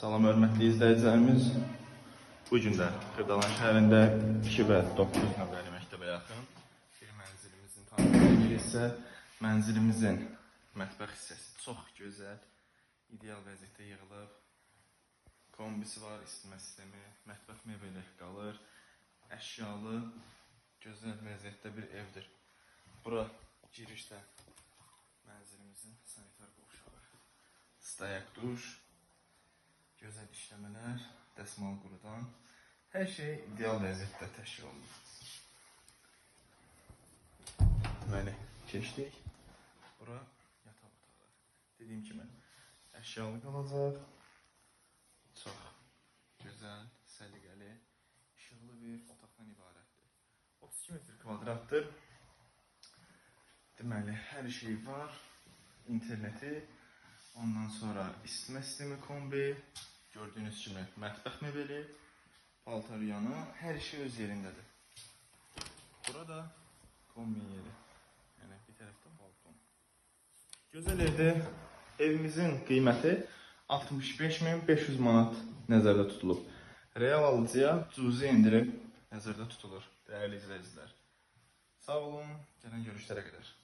Salam hörmətli izləyicilərimiz. Bu gün də Xırdalan şəhərində 2 və 9 nömrəli məktəbə yaxın bir mənzilimizin tanıtımına girirsə, mənzilimizin mətbəx hissəsi çox gözəl, ideal vəziyyətdə yığılıb. Kombisi var, isitmə sistemi, mətbəx mebeli qalır, əşyalı, gözəl vəziyyətdə bir evdir. Bura girişdə mənzilimizin sanitar qovşağı, stayak duş, gözəl işləmələr, dəsmal qurudan, hər şey ideal vəziyyətdə təşkil olunur. Deməli, keçdik. Bura yataq otağı. Dediyim kimi, əşyalı qalacaq. Çox gözəl, səliqəli, işıqlı bir otaqdan ibarətdir. 32 metr kvadratdır. Deməli, hər şey var. İnterneti, ondan sonra isitmə sistemi kombi, gördüyünüz kimi mətbəx mebeli, paltar yanı, hər şey öz yerindədir. Burada kombi yeri, yəni bir tərəfdə balkon. Gözəl evdir. Evimizin qiyməti 65.500 manat nəzərdə tutulub. Real alıcıya cüzi indirim nəzərdə tutulur, dəyərli izləyicilər. Sağ olun, gələn görüşlərə qədər.